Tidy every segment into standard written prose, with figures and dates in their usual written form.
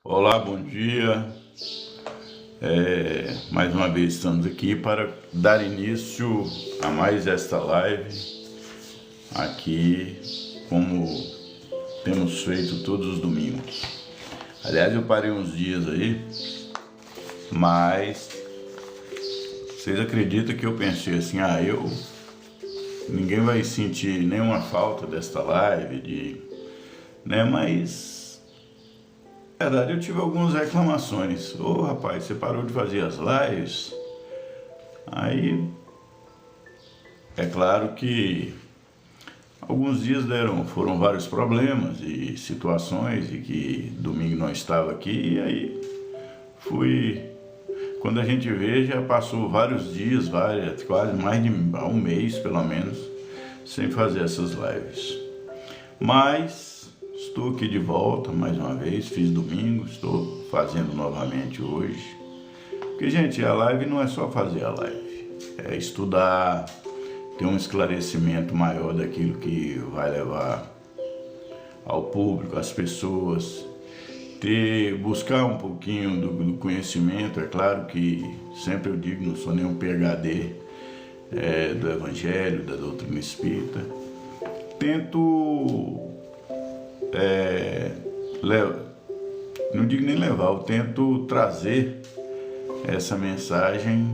Olá, bom dia. Mais uma vez estamos aqui para dar início a mais esta live aqui, como temos feito todos os domingos. Aliás, eu parei uns dias aí, mas vocês acreditam que eu pensei assim, ninguém vai sentir nenhuma falta desta live, mas na verdade eu tive algumas reclamações. Rapaz, você parou de fazer as lives? Aí, é claro que alguns dias foram vários problemas e situações e que domingo não estava aqui, e aí quando a gente vê, já passou vários dias, quase mais de um mês pelo menos, sem fazer essas lives. Mas estou aqui de volta mais uma vez, fiz domingo, estou fazendo novamente hoje. Porque, gente, a live não é só fazer a live, é estudar, ter um esclarecimento maior daquilo que vai levar ao público, às pessoas, buscar um pouquinho do conhecimento. É claro que sempre eu digo, não sou nenhum PhD do Evangelho, da doutrina espírita. Tento não digo nem levar, eu tento trazer essa mensagem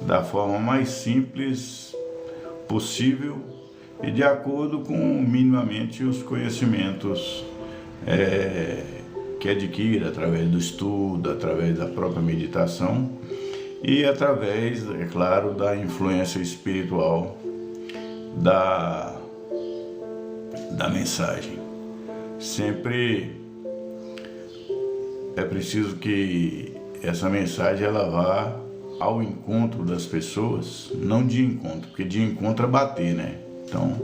da forma mais simples possível e de acordo com minimamente os conhecimentos que adquire através do estudo, através da própria meditação e através, é claro, da influência espiritual da mensagem. Sempre é preciso que essa mensagem ela vá ao encontro das pessoas, não de encontro, porque de encontro é bater, né? Então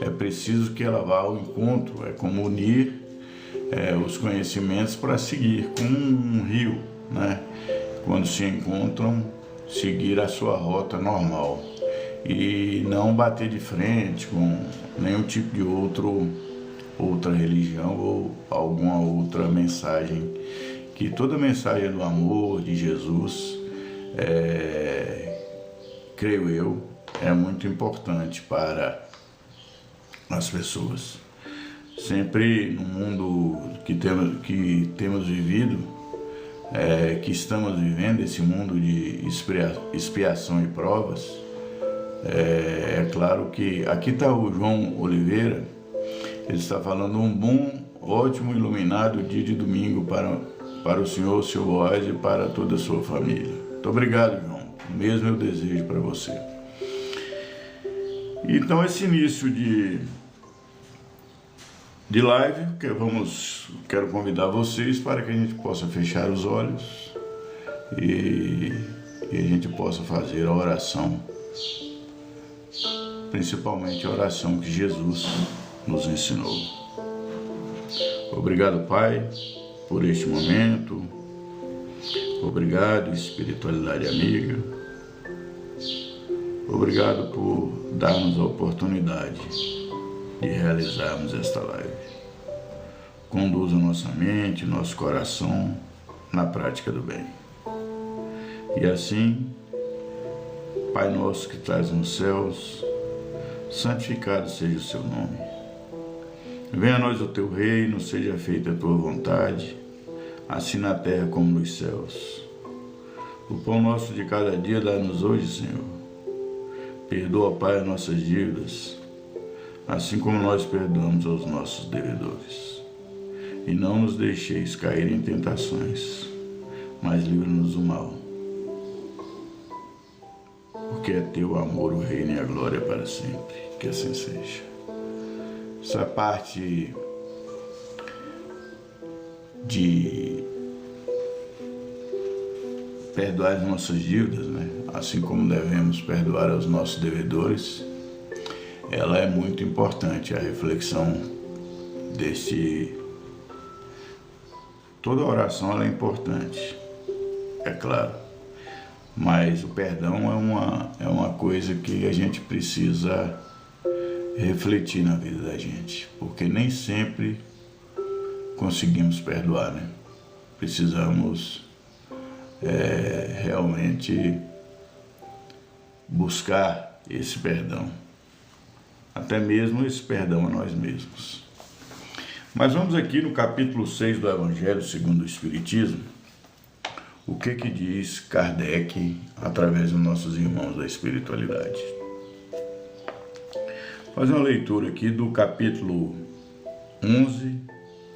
é preciso que ela vá ao encontro, é como unir os conhecimentos para seguir, como um rio, né? Quando se encontram, seguir a sua rota normal e não bater de frente com nenhum tipo de outra religião ou alguma outra mensagem, que toda mensagem do amor de Jesus, creio eu, é muito importante para as pessoas. Sempre no mundo que temos vivido, que estamos vivendo, esse mundo de expiação e provas, é claro que aqui está o João Oliveira. Ele está falando um bom, ótimo, iluminado dia de domingo para o senhor, seu Boaz e para toda a sua família. Muito obrigado, João. O mesmo eu desejo para você. Então, esse início de live, quero convidar vocês para que a gente possa fechar os olhos e a gente possa fazer a oração, principalmente a oração que Jesus nos ensinou. Obrigado, Pai, por este momento. Obrigado, espiritualidade amiga. Obrigado por darmos a oportunidade de realizarmos esta live. Conduza nossa mente, nosso coração na prática do bem. E assim, Pai nosso que estás nos céus, santificado seja o seu nome. Venha a nós o teu reino, seja feita a tua vontade, assim na terra como nos céus. O pão nosso de cada dia dá-nos hoje, Senhor. Perdoa, Pai, as nossas dívidas, assim como nós perdoamos aos nossos devedores. E não nos deixeis cair em tentações, mas livra-nos do mal. Porque é teu amor, o reino e a glória para sempre. Que assim seja. Essa parte de perdoar as nossas dívidas, né? Assim como devemos perdoar aos nossos devedores, ela é muito importante. A reflexão toda oração ela é importante, é claro, mas o perdão é uma coisa que a gente precisa refletir na vida da gente, porque nem sempre conseguimos perdoar, né? precisamos realmente buscar esse perdão, até mesmo esse perdão a nós mesmos. Mas vamos aqui no capítulo 6 do Evangelho segundo o Espiritismo, o que diz Kardec através dos nossos irmãos da espiritualidade. Vou fazer uma leitura aqui do capítulo 11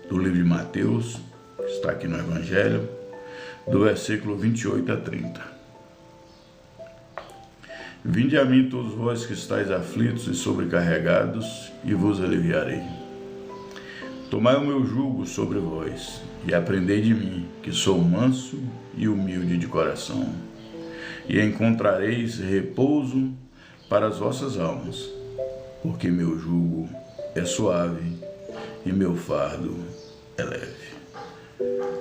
do livro de Mateus, que está aqui no Evangelho, do versículo 28 a 30. Vinde a mim todos vós que estáis aflitos e sobrecarregados, e vos aliviarei. Tomai o meu jugo sobre vós, e aprendei de mim, que sou manso e humilde de coração, e encontrareis repouso para as vossas almas, porque meu jugo é suave e meu fardo é leve.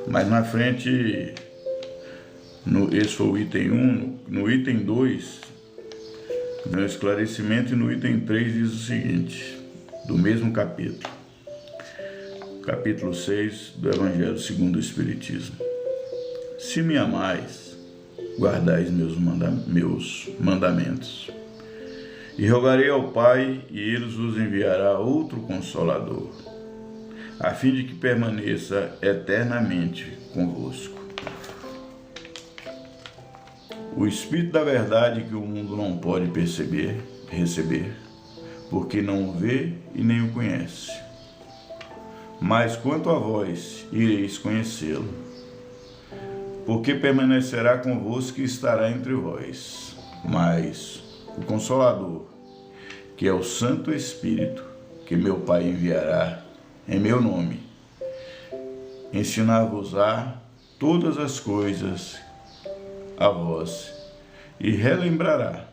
Mas na frente, esse foi o item 1, no item 2, meu esclarecimento, e no item 3 diz o seguinte, do mesmo capítulo, capítulo 6 do Evangelho segundo o Espiritismo. Se me amais, guardais meus mandamentos, e rogarei ao Pai, e ele vos enviará outro Consolador, a fim de que permaneça eternamente convosco. O Espírito da verdade que o mundo não pode receber, porque não o vê e nem o conhece. Mas quanto a vós, ireis conhecê-lo, porque permanecerá convosco e estará entre vós. Mas o Consolador, que é o Santo Espírito, que meu Pai enviará em meu nome, ensinar-vos-á todas as coisas a vós, e relembrará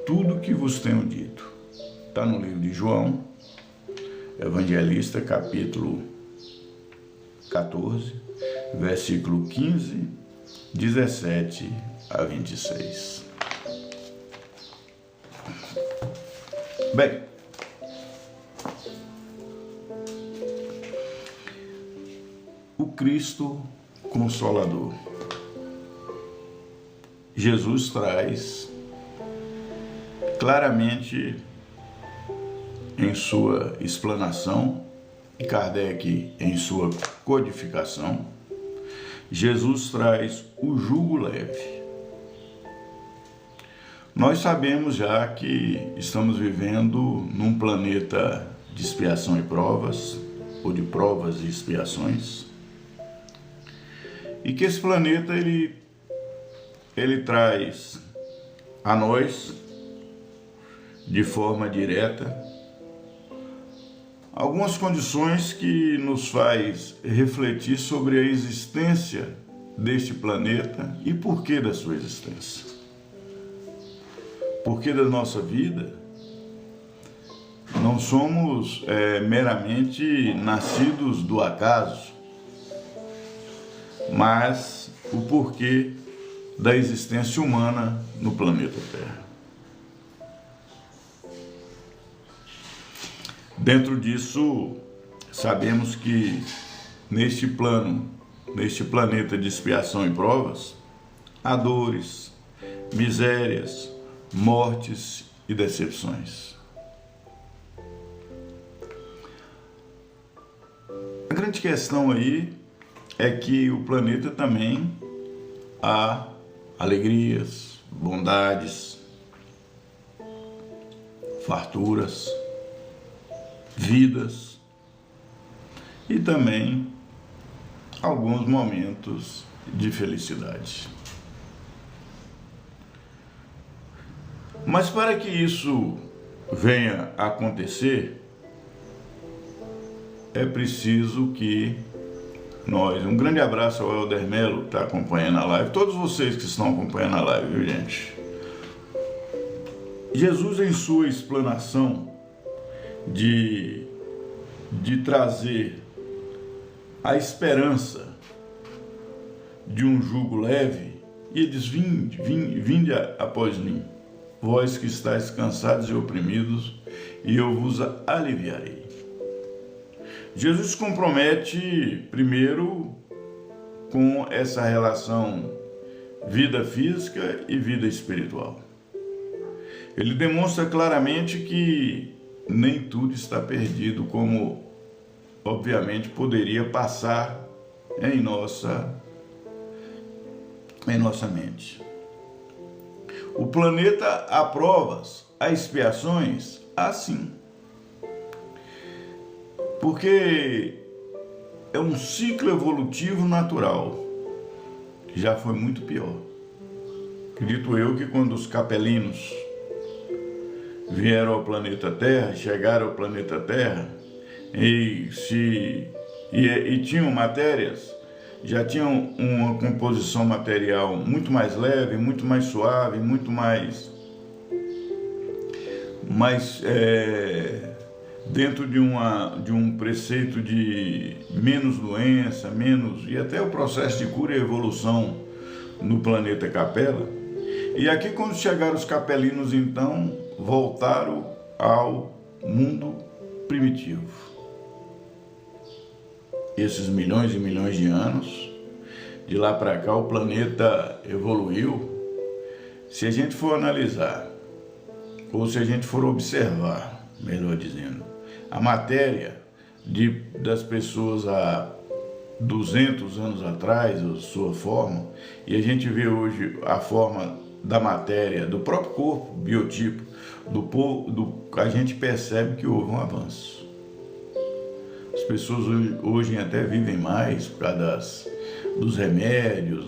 tudo que vos tenho dito. Está no livro de João, Evangelista, capítulo 14, versículo 15, 17 a 26. Bem, o Cristo Consolador. Jesus traz claramente em sua explanação, e Kardec em sua codificação, Jesus traz o jugo leve. Nós sabemos já que estamos vivendo num planeta de expiação e provas, ou de provas e expiações, e que esse planeta ele traz a nós, de forma direta, algumas condições que nos faz refletir sobre a existência deste planeta e porquê da sua existência. Porquê da nossa vida? Não somos meramente nascidos do acaso, mas o porquê da existência humana no planeta Terra. Dentro disso, sabemos que neste planeta de expiação e provas, há dores, misérias, mortes e decepções. A grande questão aí é que o planeta também há alegrias, bondades, farturas, vidas e também alguns momentos de felicidade. Mas para que isso venha a acontecer, é preciso que um grande abraço ao Helder Melo, que está acompanhando a live, todos vocês que estão acompanhando a live, viu, gente? Jesus, em sua explanação de trazer a esperança de um jugo leve, e diz: vinde após mim, vós que estáis cansados e oprimidos, e eu vos aliviarei. Jesus compromete, primeiro, com essa relação vida física e vida espiritual. Ele demonstra claramente que nem tudo está perdido, como obviamente poderia passar em nossa mente. O planeta há provas, há expiações, assim. Porque é um ciclo evolutivo natural. Já foi muito pior. Acredito eu que quando os capelinos vieram ao planeta Terra, chegaram ao planeta Terra e tinham matérias, já tinham uma composição material muito mais leve, muito mais suave, muito mais dentro de um preceito de menos doença, e até o processo de cura e evolução no planeta Capela. E aqui, quando chegaram os capelinos, então, voltaram ao mundo primitivo. Esses milhões e milhões de anos, de lá para cá, o planeta evoluiu. Se a gente for analisar, ou se a gente for observar, melhor dizendo, a matéria das pessoas há 200 anos atrás, a sua forma, e a gente vê hoje a forma da matéria, do próprio corpo, biotipo, a gente percebe que houve um avanço. As pessoas hoje até vivem mais por causa dos remédios,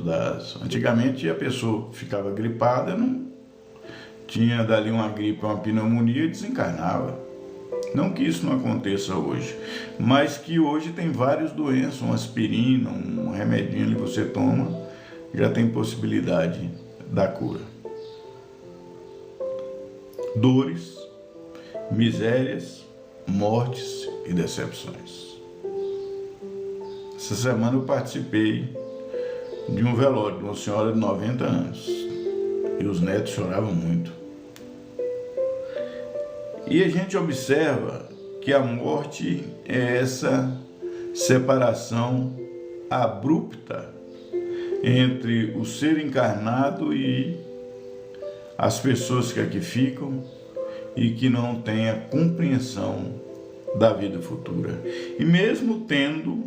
Antigamente a pessoa ficava gripada, não tinha dali uma gripe, uma pneumonia e desencarnava. Não que isso não aconteça hoje, mas que hoje tem várias doenças, uma aspirina, um remedinho ali você toma, já tem possibilidade da cura. Dores, misérias, mortes e decepções. Essa semana eu participei de um velório de uma senhora de 90 anos e os netos choravam muito. E a gente observa que a morte é essa separação abrupta entre o ser encarnado e as pessoas que aqui ficam e que não têm a compreensão da vida futura. E mesmo tendo,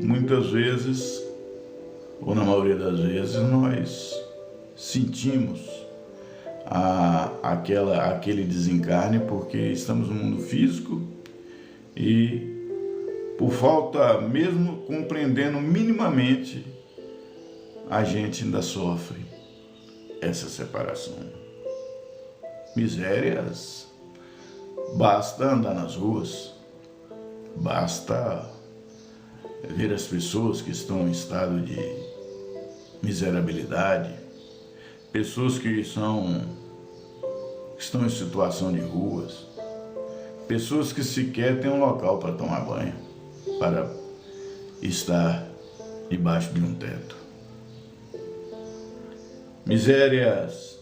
muitas vezes, ou na maioria das vezes, nós sentimos aquele desencarne porque estamos no mundo físico e por falta, mesmo compreendendo minimamente, a gente ainda sofre essa separação. Misérias, basta andar nas ruas, basta ver as pessoas que estão em estado de miserabilidade, pessoas que estão em situação de ruas, pessoas que sequer têm um local para tomar banho, para estar debaixo de um teto. Misérias,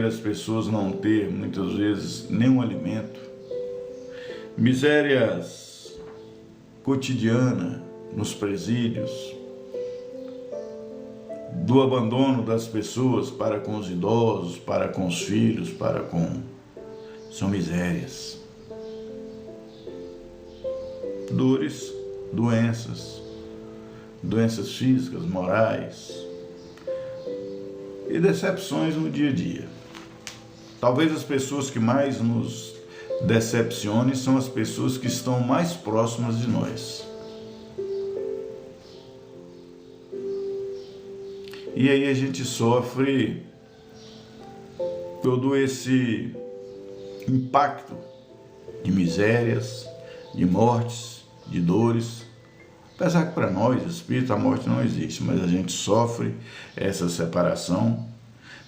as pessoas não ter muitas vezes nenhum alimento. Misérias cotidianas nos presídios, do abandono das pessoas para com os idosos, para com os filhos, são misérias. Dores, doenças físicas, morais e decepções no dia a dia. Talvez as pessoas que mais nos decepcionem são as pessoas que estão mais próximas de nós. E aí a gente sofre todo esse impacto de misérias, de mortes, de dores. Apesar que para nós, espírito, a morte não existe, mas a gente sofre essa separação.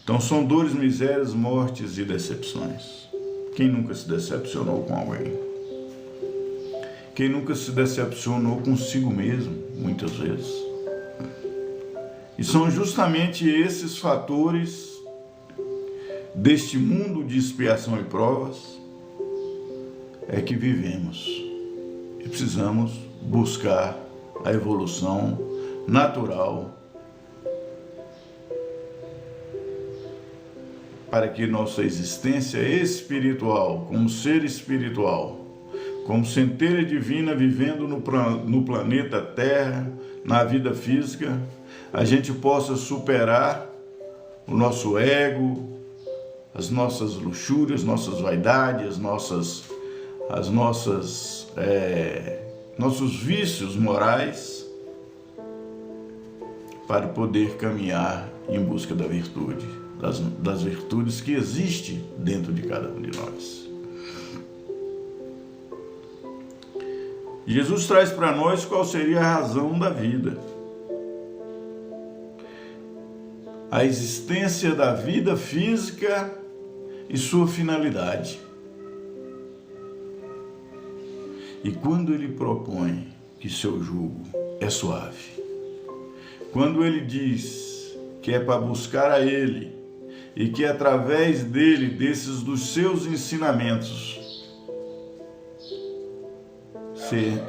Então são dores, misérias, mortes e decepções. Quem nunca se decepcionou com alguém? Quem nunca se decepcionou consigo mesmo, muitas vezes? E são justamente esses fatores deste mundo de expiação e provas que vivemos. E precisamos buscar a evolução natural para que nossa existência espiritual, como ser espiritual, como centelha divina vivendo no planeta Terra, na vida física, a gente possa superar o nosso ego, as nossas luxúrias, nossas vaidades, nossos vícios morais, para poder caminhar em busca da virtude, das virtudes que existem dentro de cada um de nós. Jesus traz para nós qual seria a razão da vida. A existência da vida física e sua finalidade. E quando ele propõe que seu jugo é suave, quando ele diz que é para buscar a ele e que através dele, dos seus ensinamentos,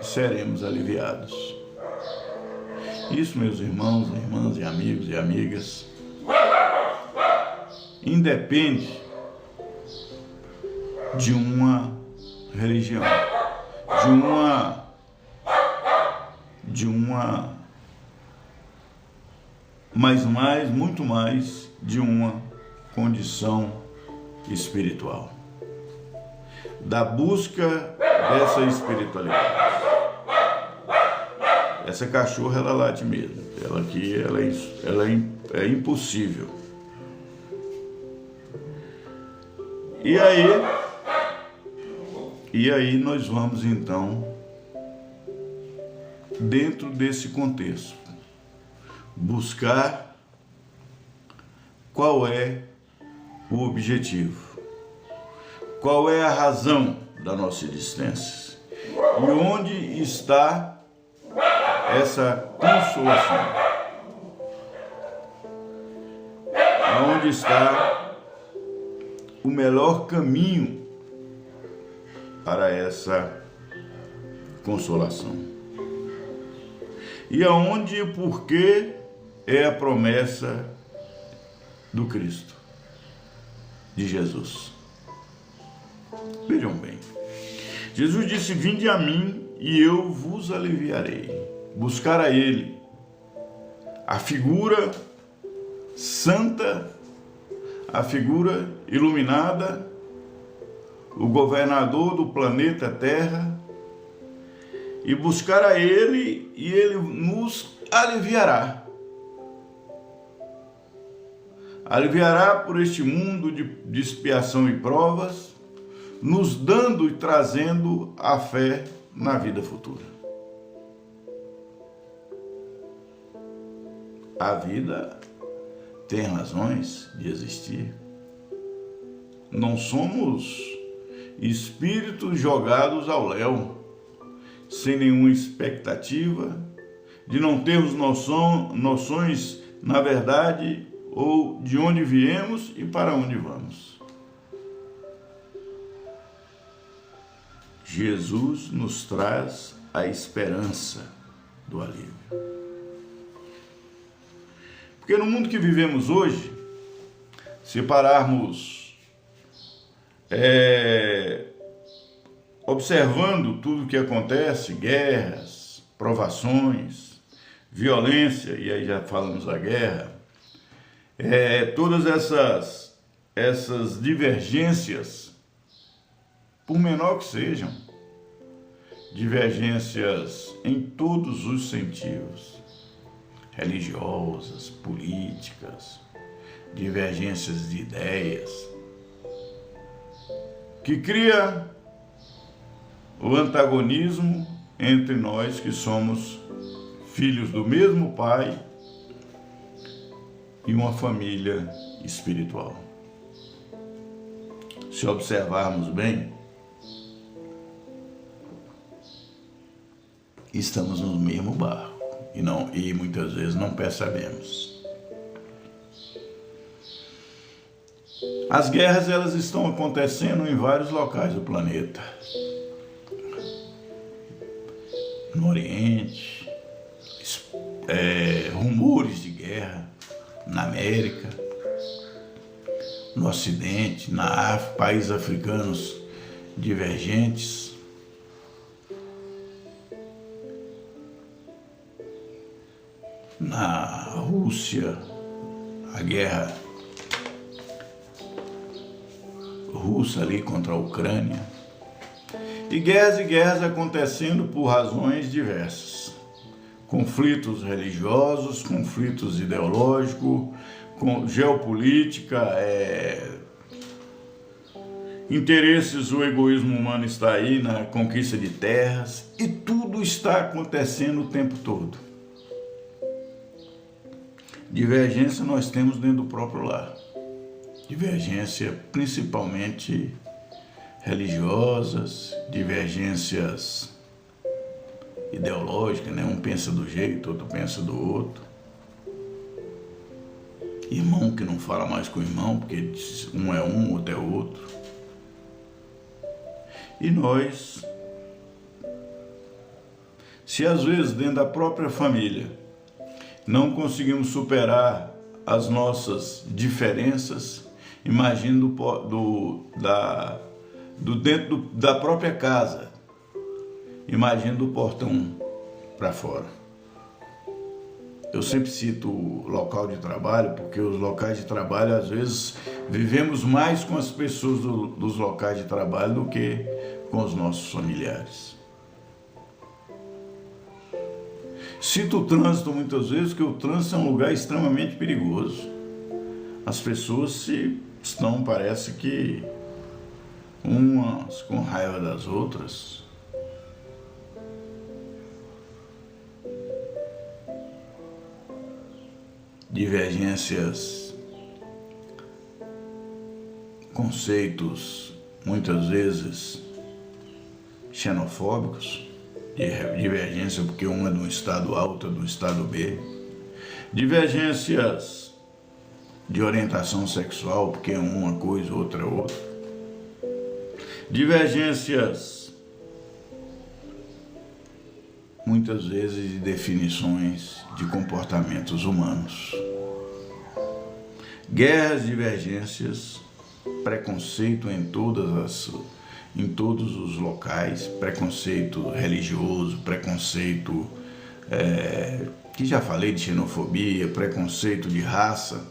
seremos aliviados. Isso, meus irmãos, irmãs e amigos e amigas, independe de uma religião, muito mais de uma condição espiritual, da busca dessa espiritualidade. Essa cachorra, ela late mesmo, ela aqui, ela é impossível. E aí nós vamos então, dentro desse contexto, buscar qual é o objetivo, qual é a razão da nossa existência e onde está essa consolação, onde está o melhor caminho para essa consolação. E aonde e o porquê é a promessa do Cristo, de Jesus. Vejam bem, Jesus disse: vinde a mim e eu vos aliviarei. Buscar a Ele, a figura santa, a figura iluminada, o governador do planeta Terra, e buscar a Ele e Ele nos aliviará. Aliviará por este mundo de expiação e provas, nos dando e trazendo a fé na vida futura. A vida tem razões de existir. Não somos espíritos jogados ao léu, sem nenhuma expectativa, de não termos noções, na verdade, ou de onde viemos e para onde vamos. Jesus nos traz a esperança do alívio. Porque no mundo que vivemos hoje, se pararmos observando tudo o que acontece, guerras, provações, violência, e aí já falamos da guerra, todas essas divergências, por menor que sejam, divergências em todos os sentidos, religiosas, políticas, divergências de ideias, que cria o antagonismo entre nós que somos filhos do mesmo Pai e uma família espiritual. Se observarmos bem, estamos no mesmo barco e muitas vezes não percebemos. As guerras, elas estão acontecendo em vários locais do planeta. No Oriente, rumores de guerra na América, no Ocidente, na África, países africanos divergentes. Na Rússia, a guerra russa ali contra a Ucrânia. E guerras acontecendo por razões diversas. Conflitos religiosos, conflitos ideológicos, geopolítica, interesses, o egoísmo humano está aí na conquista de terras, e tudo está acontecendo o tempo todo. Divergência nós temos dentro do próprio lar. Divergência principalmente religiosas, divergências ideológicas, né? Um pensa do jeito, outro pensa do outro. Irmão que não fala mais com o irmão, porque um é um, outro é outro. E nós, se às vezes dentro da própria família não conseguimos superar as nossas diferenças, imagine dentro da própria casa, imagine do portão para fora. Eu sempre cito o local de trabalho, porque os locais de trabalho, às vezes, vivemos mais com as pessoas dos locais de trabalho do que com os nossos familiares. Cito o trânsito muitas vezes, porque o trânsito é um lugar extremamente perigoso. As pessoas estão, parece que, umas com raiva das outras. Divergências, conceitos, muitas vezes, xenofóbicos. Divergência porque um é de um estado A, outro é do estado B. Divergências de orientação sexual, porque é uma coisa, outra é outra. Divergências, muitas vezes, de definições de comportamentos humanos. Guerras, divergências, preconceito em todos os locais, preconceito religioso, preconceito, que já falei de xenofobia, preconceito de raça.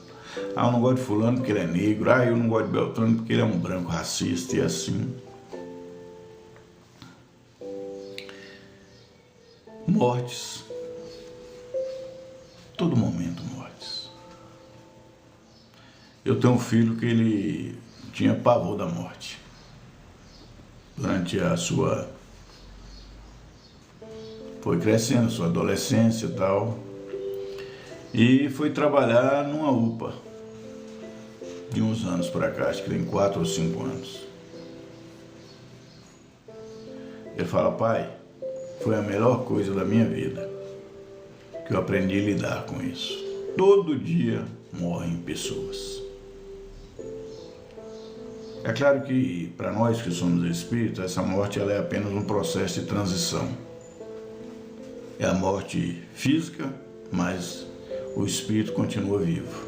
Eu não gosto de fulano porque ele é negro, eu não gosto de Beltrano porque ele é um branco racista, e assim. Mortes. Todo momento mortes. Eu tenho um filho que ele tinha pavor da morte. Durante foi crescendo, sua adolescência e tal, e foi trabalhar numa UPA de uns anos para cá, acho que tem 4 ou 5 anos. Ele fala: pai, foi a melhor coisa da minha vida, que eu aprendi a lidar com isso. Todo dia morrem pessoas. É claro que, para nós que somos espíritos, essa morte ela é apenas um processo de transição. É a morte física, mas o espírito continua vivo.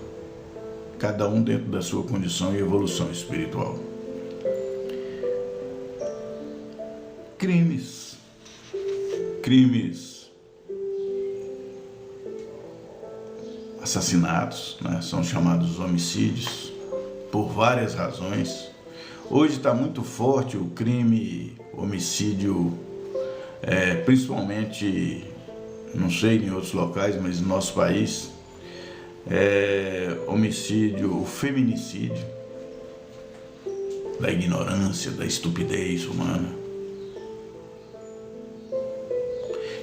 Cada um dentro da sua condição e evolução espiritual. Crimes, assassinatos, né, são chamados homicídios, por várias razões. Hoje está muito forte o crime, homicídio, principalmente, não sei em outros locais, mas no nosso país, homicídio, o feminicídio, da ignorância, da estupidez humana.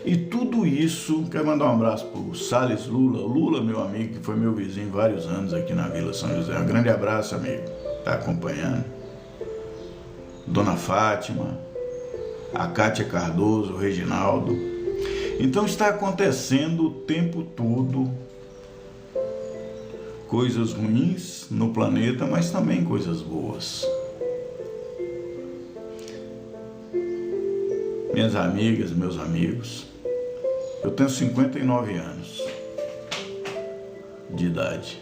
E tudo isso, quero mandar um abraço para o Salles Lula. O Lula, meu amigo, que foi meu vizinho vários anos aqui na Vila São José. Um grande abraço, amigo, está acompanhando. Dona Fátima, a Cátia Cardoso, o Reginaldo. Então está acontecendo o tempo todo coisas ruins no planeta, mas também coisas boas. Minhas amigas, meus amigos, eu tenho 59 anos. de idade.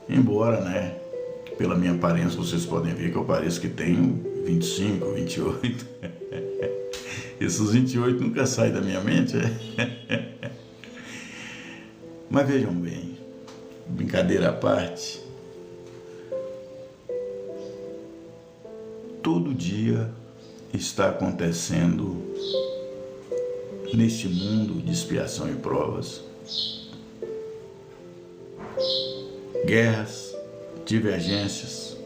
Embora, né, pela minha aparência, vocês podem ver que eu pareço que tenho 25, 28. Esses 28 nunca saem da minha mente, Mas vejam bem, brincadeira à parte, todo dia está acontecendo neste mundo de expiação e provas guerras, divergências,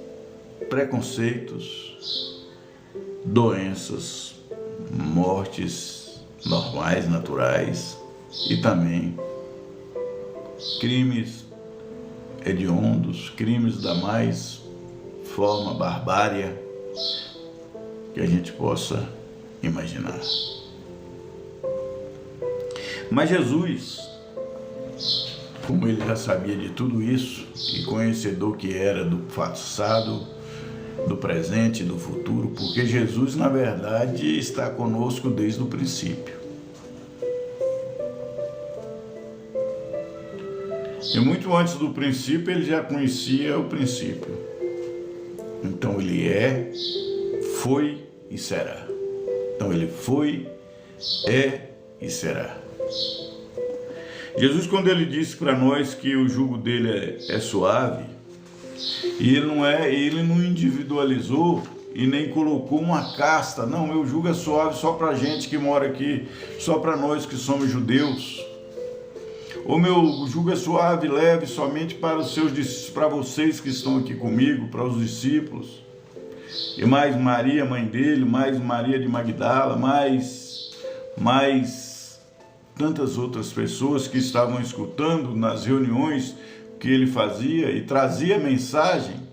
preconceitos, doenças, mortes normais, naturais e também crimes hediondos, crimes da mais forma barbária que a gente possa imaginar. Mas Jesus, como ele já sabia de tudo isso e conhecedor que era do passado, do presente e do futuro, porque Jesus, na verdade, está conosco desde o princípio. E muito antes do princípio, ele já conhecia o princípio. Então ele é, foi e será. Então ele foi, é e será. Jesus, quando ele disse para nós que o jugo dele é suave, e ele não individualizou e nem colocou uma casta. Não, meu jugo é suave só para a gente que mora aqui, só para nós que somos judeus. O meu jugo é suave e leve somente para vocês que estão aqui comigo, para os discípulos. E mais Maria, mãe dele, mais Maria de Magdala, mais tantas outras pessoas que estavam escutando nas reuniões que ele fazia e trazia mensagem.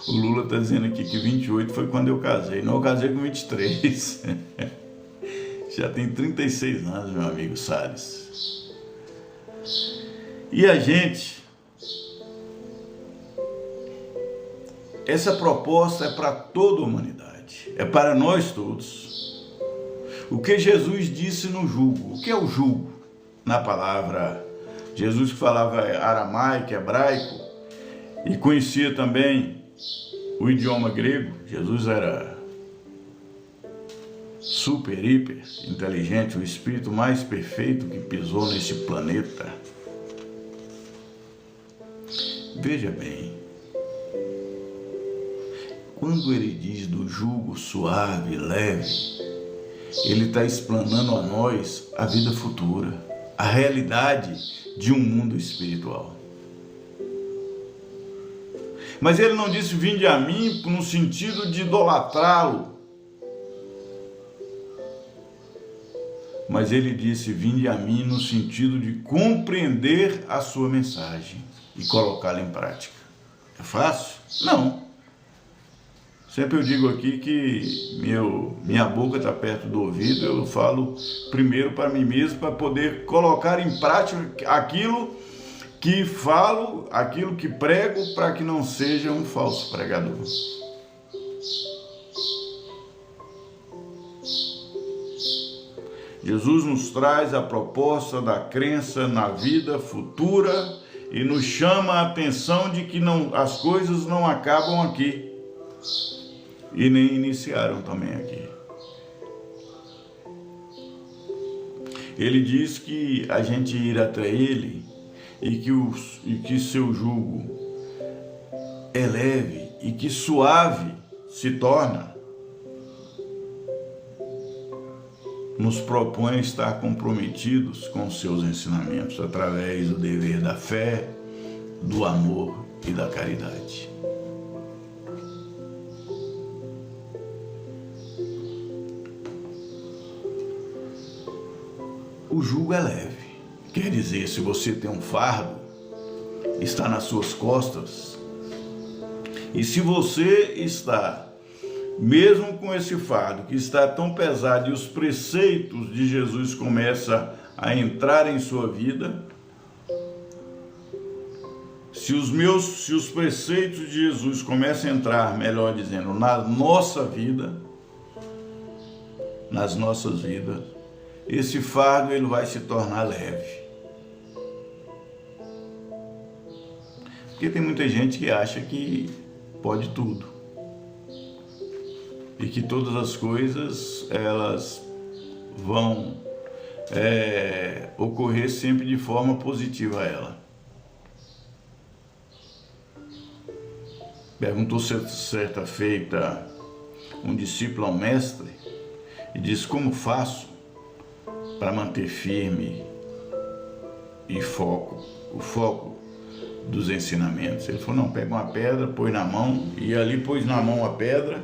O Lula está dizendo aqui que 28 foi quando eu casei. Não, eu casei com 23. Já tem 36 anos, meu amigo Salles. E a gente... Essa proposta é para toda a humanidade. É para nós todos. O que Jesus disse no jugo. O que é o jugo? Na palavra... Jesus falava aramaico, hebraico, e conhecia também o idioma grego. Jesus era super, hiper inteligente, o espírito mais perfeito que pisou nesse planeta. Veja bem, quando ele diz do jugo suave, leve, ele está explanando a nós a vida futura, a realidade de um mundo espiritual. Mas ele não disse vinde a mim no sentido de idolatrá-lo, mas ele disse vinde a mim no sentido de compreender a sua mensagem e colocá-la em prática. É fácil? Não. Sempre eu digo aqui que minha boca está perto do ouvido, eu falo primeiro para mim mesmo, para poder colocar em prática aquilo que falo, aquilo que prego, para que não seja um falso pregador. Jesus nos traz a proposta da crença na vida futura e nos chama a atenção de que as coisas não acabam aqui. E nem iniciaram também aqui. Ele diz que a gente ir até ele e que seu jugo é leve e que suave se torna. Nos propõe estar comprometidos com seus ensinamentos através do dever da fé, do amor e da caridade. O jugo é leve, quer dizer, se você tem um fardo, está nas suas costas, e se você está, mesmo com esse fardo que está tão pesado e os preceitos de Jesus começam a entrar em sua vida, se os preceitos de Jesus começam a entrar, melhor dizendo, na nossa vida, nas nossas vidas, esse fardo ele vai se tornar leve. Porque tem muita gente que acha que pode tudo. E que todas as coisas, elas vão ocorrer sempre de forma positiva a ela. Perguntou certa feita um discípulo ao mestre e disse: como faço para manter firme e o foco dos ensinamentos? Ele falou: não, pega uma pedra, põe na mão, e ali pôs na mão a pedra,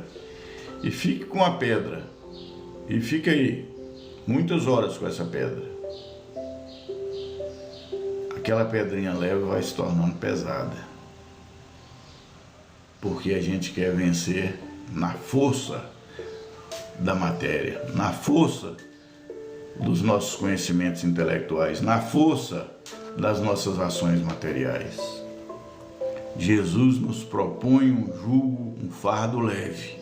e fique com a pedra, e fica aí muitas horas com essa pedra. Aquela pedrinha leve vai se tornando pesada, porque a gente quer vencer na força da matéria, na força dos nossos conhecimentos intelectuais, na força das nossas ações materiais. Jesus nos propõe um jugo, um fardo leve.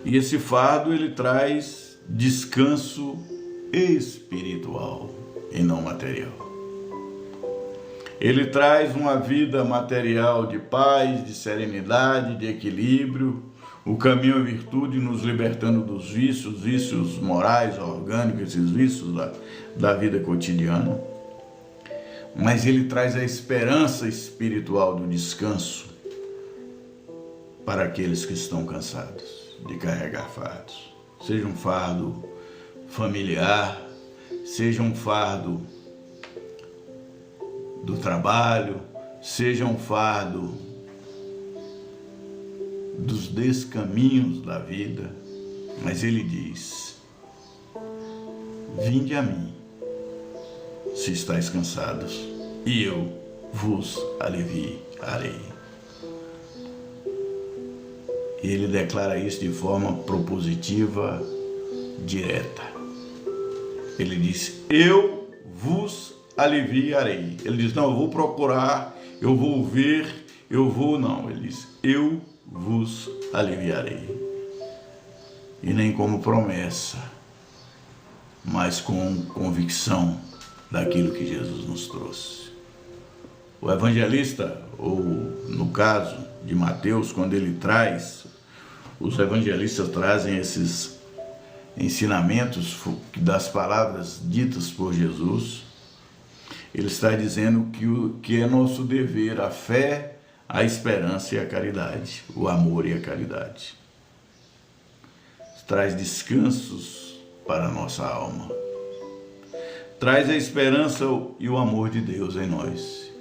E esse fardo ele traz descanso espiritual e não material. Ele traz uma vida material de paz, de serenidade, de equilíbrio, o caminho à virtude nos libertando dos vícios morais, orgânicos, esses vícios da vida cotidiana. Mas ele traz a esperança espiritual do descanso para aqueles que estão cansados de carregar fardos. Seja um fardo familiar, seja um fardo do trabalho, seja um fardo dos descaminhos da vida, mas ele diz: vinde a mim, se estáis cansados, e eu vos aliviarei. E ele declara isso de forma propositiva, direta. Ele diz: eu vos aliviarei. Ele diz: não, eu vou procurar, eu vou ver, eu vou... Não, ele diz: eu vos aliviarei. E nem como promessa, mas com convicção daquilo que Jesus nos trouxe. O evangelista, ou no caso de Mateus, quando ele traz, os evangelistas trazem esses ensinamentos das palavras ditas por Jesus. Ele está dizendo que é nosso dever a fé, a esperança e a caridade, o amor e a caridade. Traz descansos para a nossa alma. Traz a esperança e o amor de Deus em nós,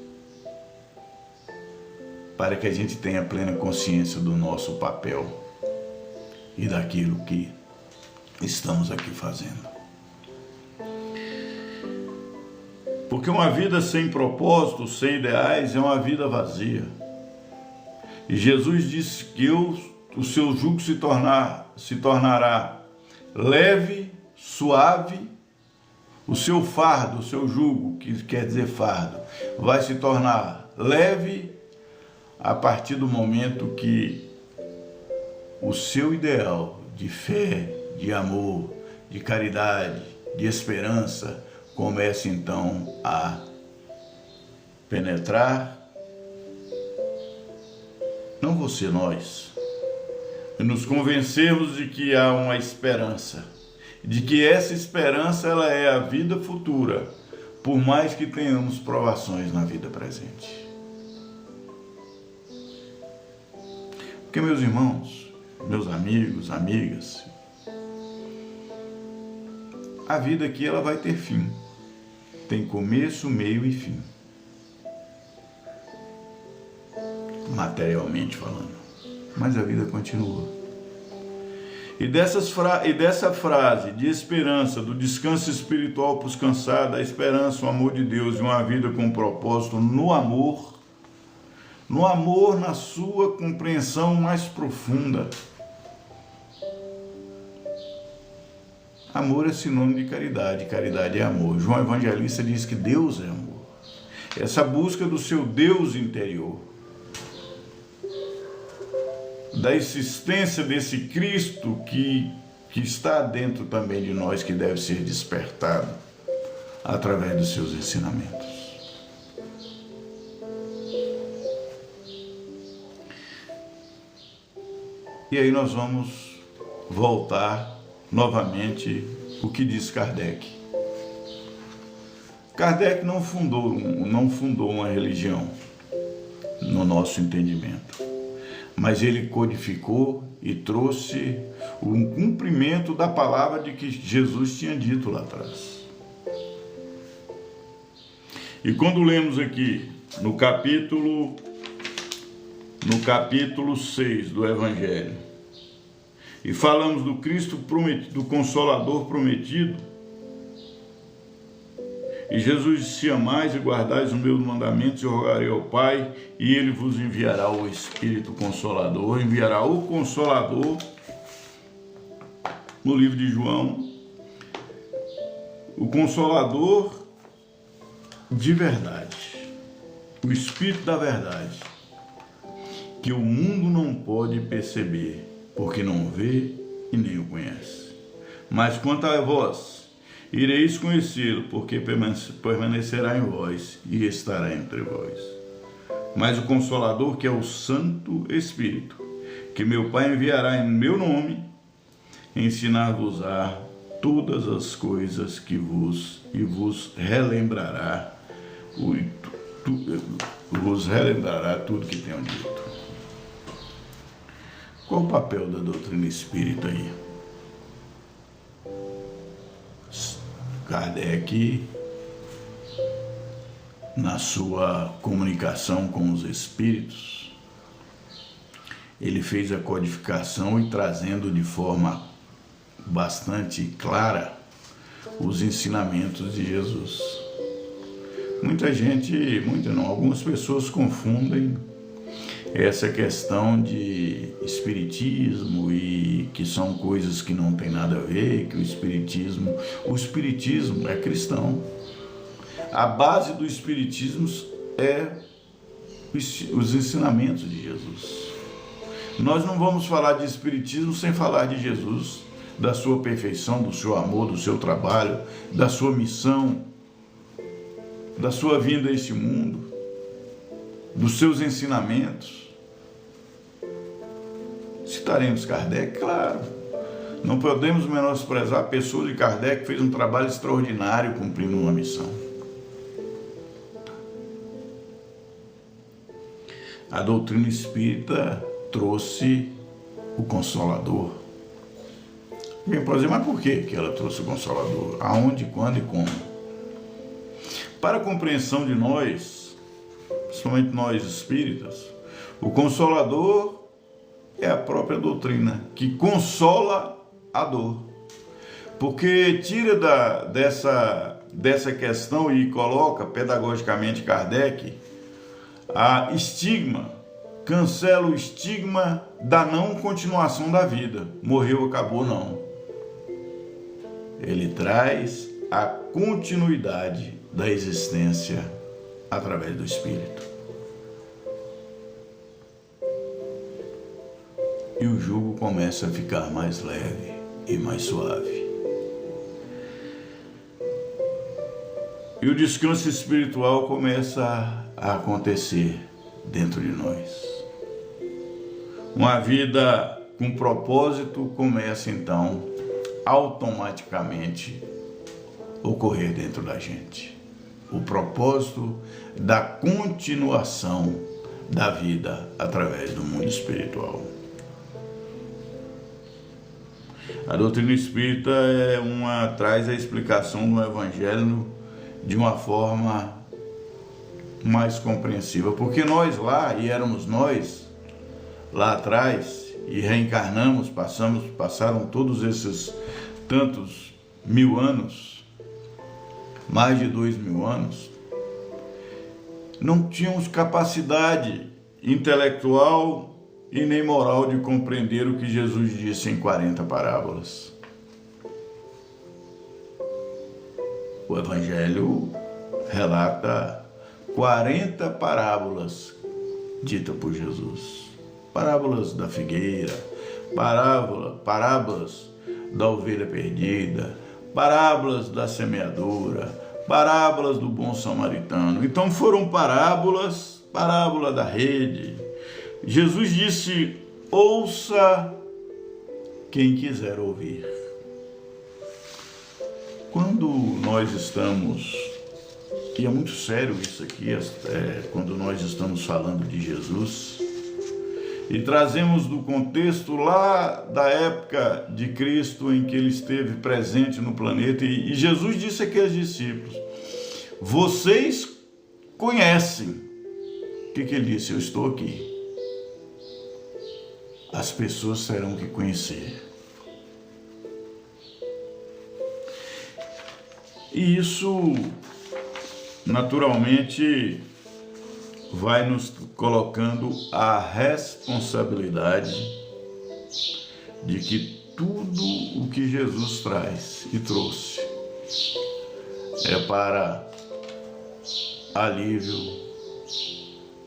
para que a gente tenha plena consciência do nosso papel e daquilo que estamos aqui fazendo. Porque uma vida sem propósito, sem ideais, é uma vida vazia. E Jesus disse que o seu jugo se tornará leve, suave. O seu fardo, o seu jugo, que quer dizer fardo, vai se tornar leve a partir do momento que o seu ideal de fé, de amor, de caridade, de esperança, começa então a penetrar, não você, nós, e nos convencermos de que há uma esperança, de que essa esperança ela é a vida futura, por mais que tenhamos provações na vida presente. Porque, meus irmãos, meus amigos, amigas, a vida aqui ela vai ter fim. Tem começo, meio e fim. Materialmente falando. Mas a vida continua. E dessa frase de esperança, do descanso espiritual para os cansados, a esperança, o amor de Deus e uma vida com propósito no amor na sua compreensão mais profunda. Amor é sinônimo de caridade, caridade é amor. João Evangelista diz que Deus é amor. Essa busca do seu Deus interior, da existência desse Cristo que que está dentro também de nós, que deve ser despertado através dos seus ensinamentos. E aí nós vamos voltar novamente o que diz Kardec. Kardec não fundou uma religião no nosso entendimento, mas ele codificou e trouxe o cumprimento da palavra de que Jesus tinha dito lá atrás. E quando lemos aqui no capítulo 6 do Evangelho, e falamos do Cristo prometido, do Consolador prometido, e Jesus disse: se amais e guardais os meus mandamentos, eu rogarei ao Pai, e Ele vos enviará o Espírito Consolador, enviará o Consolador, no livro de João, o Consolador de verdade, o Espírito da verdade, que o mundo não pode perceber, porque não vê e nem o conhece. Mas quanto a vós, ireis conhecê-lo, porque permanecerá em vós e estará entre vós. Mas o Consolador, que é o Santo Espírito, que meu Pai enviará em meu nome, ensinar-vos-á todas as coisas que vos relembrará, tudo que tenho dito. Qual o papel da doutrina espírita aí? Kardec, na sua comunicação com os espíritos, ele fez a codificação e trazendo de forma bastante clara os ensinamentos de Jesus. Algumas pessoas confundem essa questão de espiritismo e que são coisas que não tem nada a ver, que o espiritismo é cristão. A base do espiritismo é os ensinamentos de Jesus. Nós não vamos falar de espiritismo sem falar de Jesus, da sua perfeição, do seu amor, do seu trabalho, da sua missão, da sua vinda a este mundo, dos seus ensinamentos. Citaremos Kardec, claro. Não podemos menosprezar a pessoa de Kardec, que fez um trabalho extraordinário cumprindo uma missão. A doutrina espírita trouxe o Consolador. Alguém pode dizer, mas por que ela trouxe o Consolador? Aonde, quando e como? Para a compreensão de nós, principalmente nós espíritas, o Consolador é a própria doutrina, que consola a dor. Porque tira dessa questão e coloca pedagogicamente Kardec a estigma, cancela o estigma da não continuação da vida. Morreu, acabou, não. Ele traz a continuidade da existência através do Espírito. E o jugo começa a ficar mais leve e mais suave. E o descanso espiritual começa a acontecer dentro de nós. Uma vida com propósito começa então automaticamente ocorrer dentro da gente. O propósito da continuação da vida através do mundo espiritual. A doutrina espírita traz a explicação do Evangelho de uma forma mais compreensiva, porque nós lá, e éramos nós lá atrás, e reencarnamos, passaram todos esses tantos mil anos, mais de 2000 anos, não tínhamos capacidade intelectual e nem moral de compreender o que Jesus disse em 40 parábolas. O Evangelho relata 40 parábolas ditas por Jesus. Parábolas da figueira, parábolas da ovelha perdida, parábolas da semeadura, parábolas do bom samaritano. Então foram parábolas, parábola da rede. Jesus disse: ouça quem quiser ouvir. Quando nós estamos, e é muito sério isso aqui, quando nós estamos falando de Jesus, e trazemos do contexto lá da época de Cristo, em que ele esteve presente no planeta, e Jesus disse àqueles discípulos: vocês conhecem. O que ele disse? Eu estou aqui. As pessoas terão que conhecer. E isso, naturalmente, vai nos colocando a responsabilidade de que tudo o que Jesus traz e trouxe é para alívio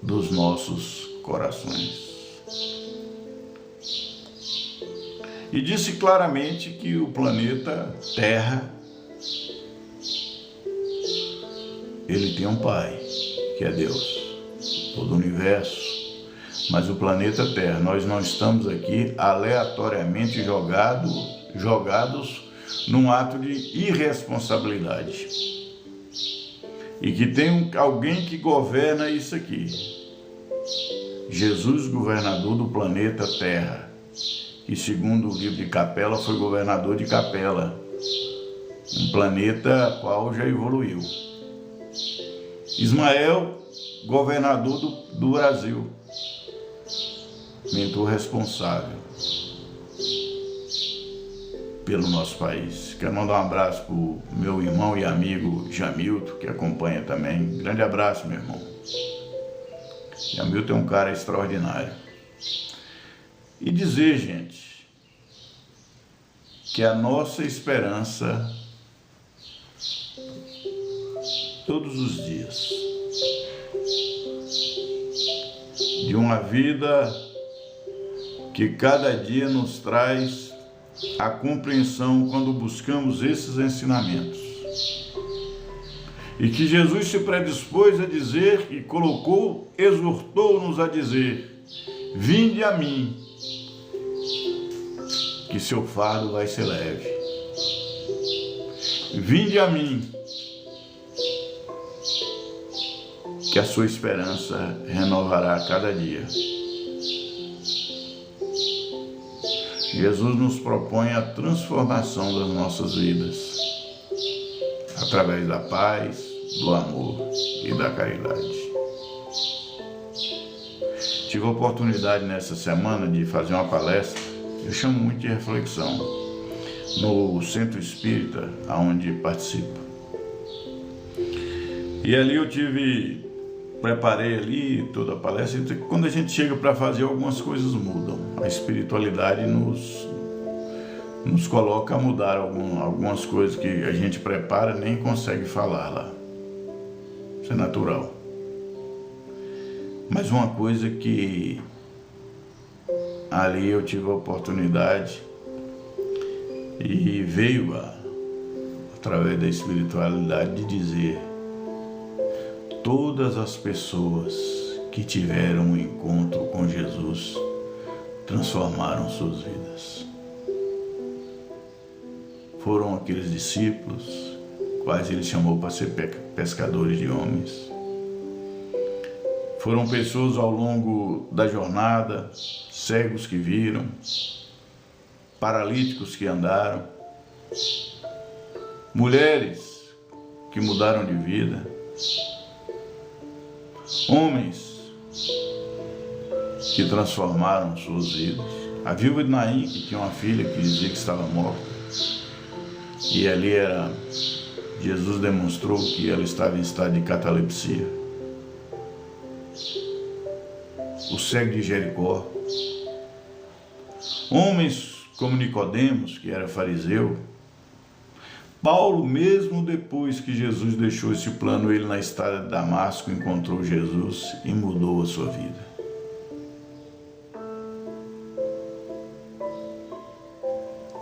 dos nossos corações. E disse claramente que o planeta Terra, ele tem um pai, que é Deus, todo o universo. Mas o planeta Terra, nós não estamos aqui aleatoriamente jogados num ato de irresponsabilidade. E que tem alguém que governa isso aqui. Jesus, governador do planeta Terra, que segundo o livro de Capela, foi governador de Capela, um planeta qual já evoluiu. Ismael, governador do Brasil, mentor responsável pelo nosso país. Quero mandar um abraço para o meu irmão e amigo Jamilton, que acompanha também. Grande abraço, meu irmão. Jamilton é um cara extraordinário. E dizer, gente, que a nossa esperança todos os dias de uma vida que cada dia nos traz a compreensão quando buscamos esses ensinamentos. E que Jesus se predispôs a dizer e exortou-nos a dizer: vinde a mim, que seu fardo vai ser leve. Vinde a mim, que a sua esperança renovará a cada dia. Jesus nos propõe a transformação das nossas vidas, através da paz, do amor e da caridade. Tive a oportunidade nessa semana de fazer uma palestra, eu chamo muito de reflexão, no Centro Espírita, onde participo. E ali preparei ali toda a palestra, e quando a gente chega para fazer, algumas coisas mudam. A espiritualidade nos coloca a mudar algumas coisas que a gente prepara e nem consegue falar lá. Isso é natural. Mas uma coisa que ali eu tive a oportunidade e veio através da espiritualidade de dizer: todas as pessoas que tiveram um encontro com Jesus transformaram suas vidas. Foram aqueles discípulos, quais ele chamou para ser pescadores de homens. Foram pessoas ao longo da jornada, cegos que viram, paralíticos que andaram, mulheres que mudaram de vida, homens que transformaram suas vidas. A viúva de Naim, que tinha uma filha que dizia que estava morta, e ali Jesus demonstrou que ela estava em estado de catalepsia. O cego de Jericó, homens como Nicodemos, que era fariseu. Paulo, mesmo depois que Jesus deixou esse plano, ele na estrada de Damasco encontrou Jesus e mudou a sua vida.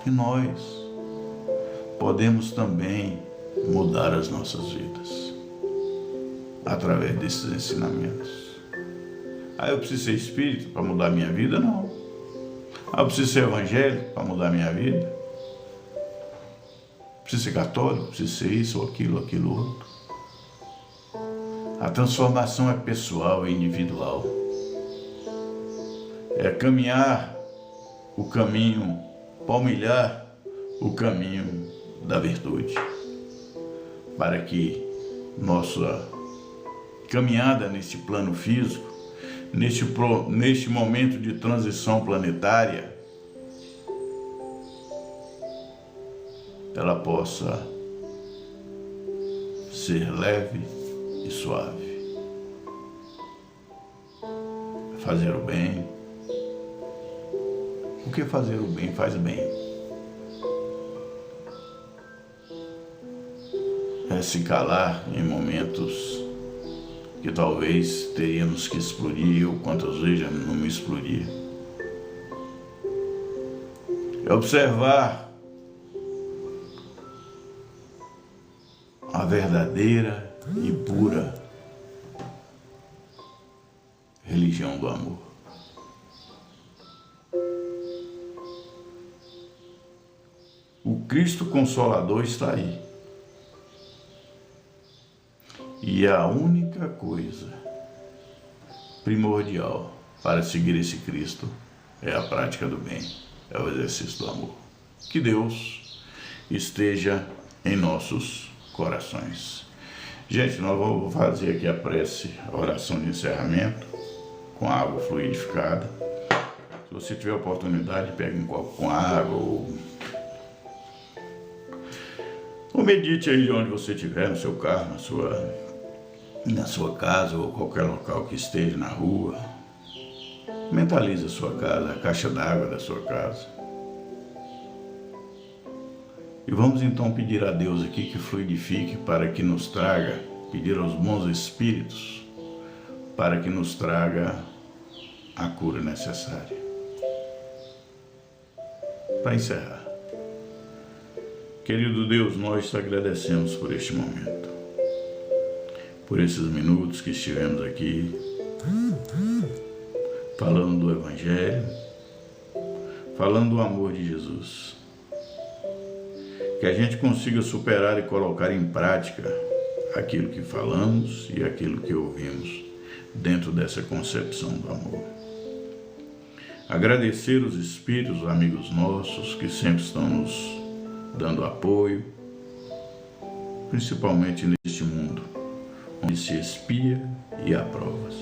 que nós podemos também mudar as nossas vidas através desses ensinamentos. Eu preciso ser espírita para mudar minha vida? Não. Eu preciso ser evangélico para mudar minha vida? Preciso ser católico? Preciso ser isso ou aquilo outro? A transformação é pessoal, é individual. É caminhar o caminho, palmilhar o caminho da virtude, para que nossa caminhada neste plano físico, neste momento de transição planetária, ela possa ser leve e suave. Fazer o bem, porque fazer o bem faz bem. É se calar em momentos que talvez teríamos que explodir, ou quantas vezes já não me explodir. É observar a verdadeira e pura religião do amor. O Cristo Consolador está aí. E a única coisa primordial para seguir esse Cristo é a prática do bem, é o exercício do amor. Que Deus esteja em nossos corações. Gente, nós vamos fazer aqui a prece, a oração de encerramento, com água fluidificada. Se você tiver oportunidade, pegue um copo com água ou medite aí de onde você estiver, no seu carro, na sua casa ou qualquer local que esteja, na rua. Mentalize a sua casa, a caixa d'água da sua casa. E vamos então pedir a Deus aqui que fluidifique para que nos traga, pedir aos bons espíritos para que nos traga a cura necessária. Para encerrar, querido Deus, nós te agradecemos por este momento, por esses minutos que estivemos aqui, falando do Evangelho, falando do amor de Jesus. Que a gente consiga superar e colocar em prática aquilo que falamos e aquilo que ouvimos dentro dessa concepção do amor. Agradecer os espíritos, os amigos nossos que sempre estão nos dando apoio, principalmente neste mundo onde se espia e há provas.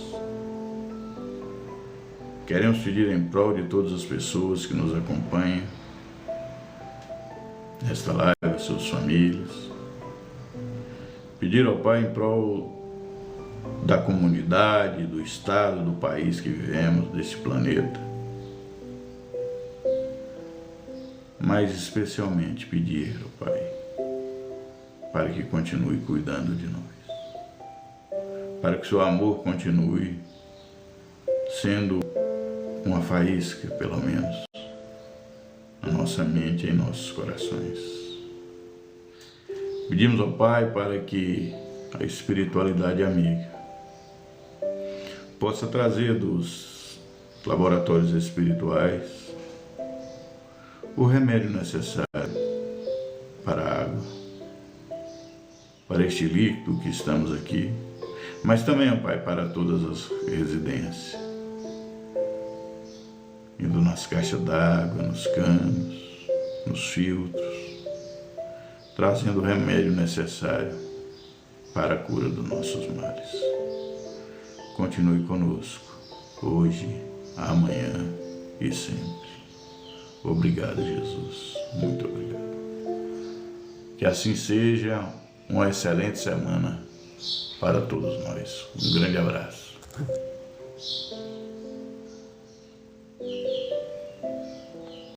Queremos pedir em prol de todas as pessoas que nos acompanham nesta live, suas famílias, pedir ao Pai em prol da comunidade, do estado, do país que vivemos, deste planeta, mas especialmente pedir ao Pai para que continue cuidando de nós, para que seu amor continue sendo uma faísca, pelo menos, na nossa mente e em nossos corações. Pedimos ao Pai para que a espiritualidade amiga possa trazer dos laboratórios espirituais o remédio necessário para a água, para este líquido que estamos aqui, mas também, ó Pai, para todas as residências, indo nas caixas d'água, nos canos, nos filtros, trazendo o remédio necessário para a cura dos nossos males. Continue conosco, hoje, amanhã e sempre. Obrigado, Jesus. Muito obrigado. Que assim seja, uma excelente semana para todos nós. Um grande abraço.